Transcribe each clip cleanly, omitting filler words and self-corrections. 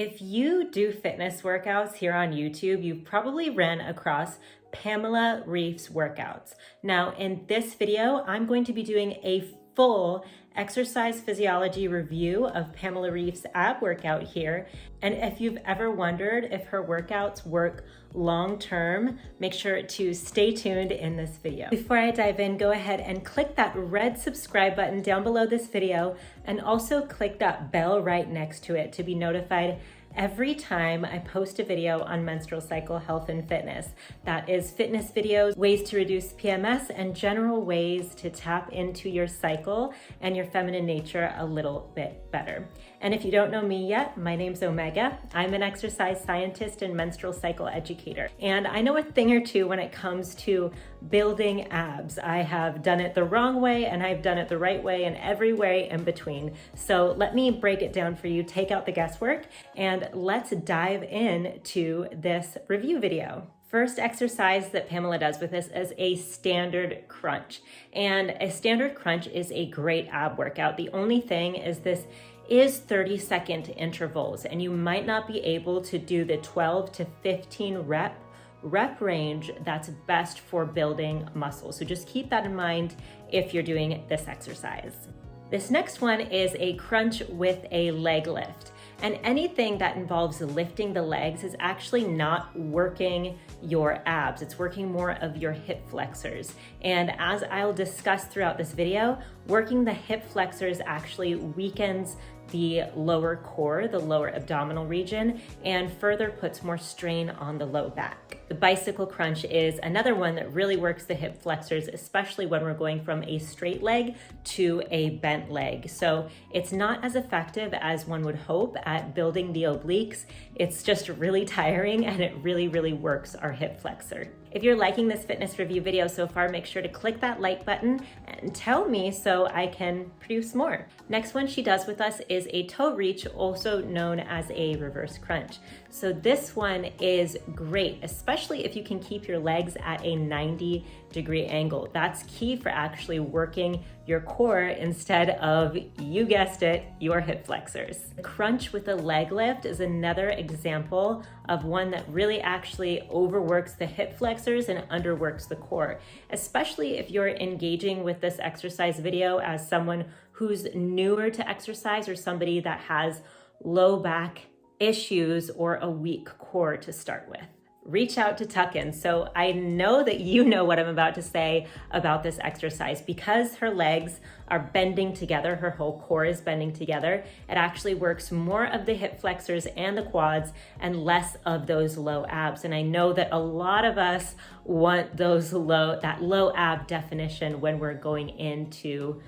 If you do fitness workouts here on YouTube, you've probably ran across Pamela Reifs workouts. Now, in this video, I'm going to be doing a full exercise physiology review of Pamela Reifs' ab workout here. And if you've ever wondered if her workouts work long-term, make sure to stay tuned in this video. Before I dive in, go ahead and click that red subscribe button down below this video, and also click that bell right next to it to be notified every time I post a video on menstrual cycle health and fitness. That is fitness videos, ways to reduce PMS, and general ways to tap into your cycle and your feminine nature a little bit better. And if you don't know me yet, my name's Omega. I'm an exercise scientist and menstrual cycle educator. And I know a thing or two when it comes to building abs. I have done it the wrong way and I've done it the right way and every way in between. So let me break it down for you, take out the guesswork, and let's dive into this review video. First exercise that Pamela does with this is a standard crunch. And a standard crunch is a great ab workout. The only thing is this is 30-second intervals, and you might not be able to do the 12 to 15 rep range that's best for building muscle. So just keep that in mind if you're doing this exercise. This next one is a crunch with a leg lift. And anything that involves lifting the legs is actually not working your abs. It's working more of your hip flexors. And as I'll discuss throughout this video, working the hip flexors actually weakens the lower core, the lower abdominal region, and further puts more strain on the low back. The bicycle crunch is another one that really works the hip flexors, especially when we're going from a straight leg to a bent leg. So it's not as effective as one would hope at building the obliques. It's just really tiring, and it really works our hip flexor. If you're liking this fitness review video so far, make sure to click that like button and tell me so I can produce more. Next one she does with us is a toe reach, also known as a reverse crunch. So this one is great, especially if you can keep your legs at a 90-degree angle. That's key for actually working your core instead of, you guessed it, your hip flexors. The crunch with a leg lift is another example of one that really actually overworks the hip flexors and underworks the core, especially if you're engaging with this exercise video as someone who's newer to exercise or somebody that has low back issues or a weak core to start with. Reach out to tuck in. So I know that you know what I'm about to say about this exercise. Because her legs are bending together, her whole core is bending together, it actually works more of the hip flexors and the quads and less of those low abs. And I know that a lot of us want that low ab definition when we're going into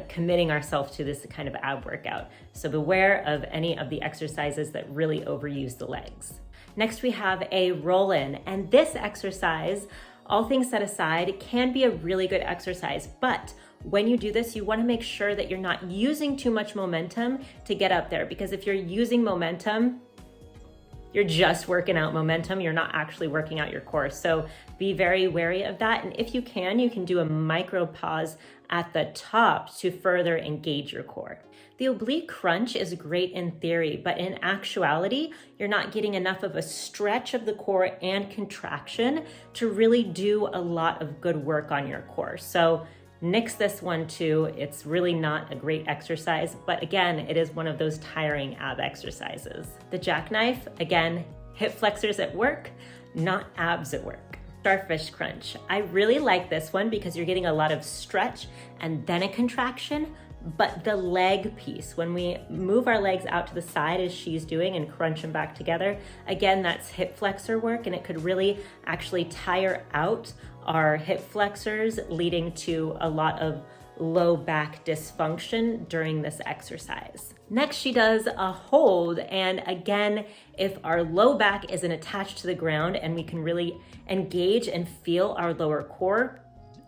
committing ourselves to this kind of ab workout. So beware of any of the exercises that really overuse the legs. Next, we have a roll-in, and this exercise, all things set aside, can be a really good exercise, but when you do this, you want to make sure that you're not using too much momentum to get up there, because if you're using momentum, you're just working out momentum, you're not actually working out your core. So be very wary of that. And if you can do a micro pause at the top to further engage your core. The oblique crunch is great in theory, but in actuality, you're not getting enough of a stretch of the core and contraction to really do a lot of good work on your core. So nix this one too. It's really not a great exercise, but again, it is one of those tiring ab exercises. The Jackknife, again, hip flexors at work, not abs at work. Starfish Crunch. I really like this one because you're getting a lot of stretch and then a contraction, but the leg piece, when we move our legs out to the side as she's doing and crunch them back together, again, that's hip flexor work, and it could really actually tire out our hip flexors, leading to a lot of low back dysfunction during this exercise. Next, she does a hold, and again, if our low back isn't attached to the ground and we can really engage and feel our lower core,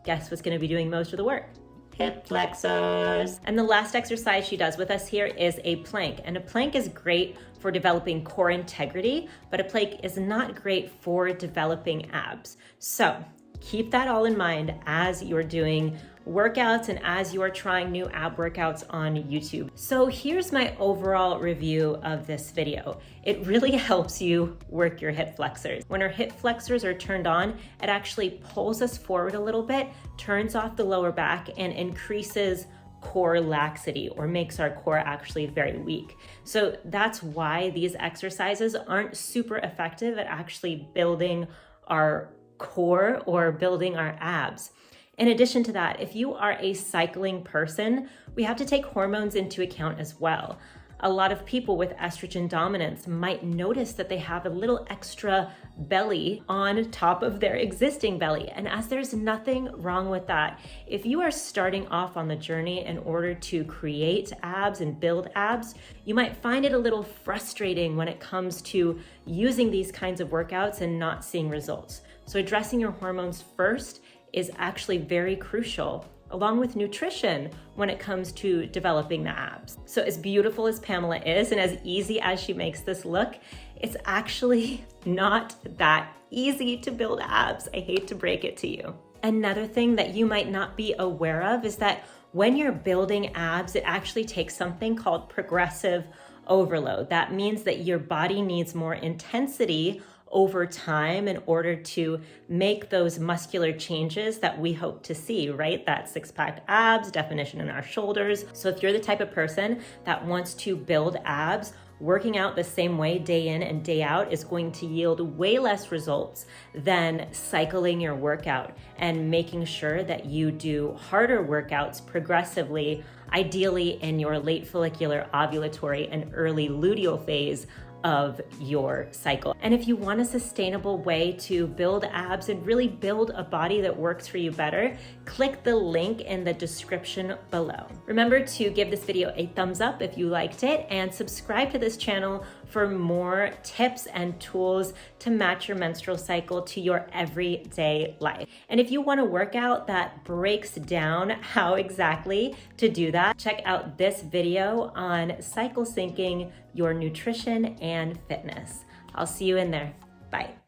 guess what's going to be doing most of the work? Hip flexors. And the last exercise she does with us here is a plank. And a plank is great for developing core integrity, but a plank is not great for developing abs. So Keep that all in mind as you're doing workouts and as you are trying new ab workouts on YouTube. So here's my overall review of this video. It really helps you work your hip flexors. When our hip flexors are turned on, it actually pulls us forward a little bit, turns off the lower back, and increases core laxity, or makes our core actually very weak. So that's why these exercises aren't super effective at actually building our core or building our abs. In addition to that, if you are a cycling person, we have to take hormones into account as well. A lot of people with estrogen dominance might notice that they have a little extra belly on top of their existing belly. And as there's nothing wrong with that, if you are starting off on the journey in order to create abs and build abs, you might find it a little frustrating when it comes to using these kinds of workouts and not seeing results. So addressing your hormones first is actually very crucial, along with nutrition when it comes to developing the abs. So as beautiful as Pamela is and as easy as she makes this look, it's actually not that easy to build abs. I hate to break it to you. Another thing that you might not be aware of is that when you're building abs, it actually takes something called progressive overload. That means that your body needs more intensity over time in order to make those muscular changes that we hope to see, right? That six-pack abs, definition in our shoulders. So if you're the type of person that wants to build abs, working out the same way day in and day out is going to yield way less results than cycling your workout and making sure that you do harder workouts progressively, ideally in your late follicular ovulatory and early luteal phase of your cycle. And if you want a sustainable way to build abs and really build a body that works for you better, click the link in the description below. Remember to give this video a thumbs up if you liked it, and subscribe to this channel for more tips and tools to match your menstrual cycle to your everyday life. And if you want a workout that breaks down how exactly to do that, check out this video on cycle syncing your nutrition and fitness. I'll see you in there. Bye.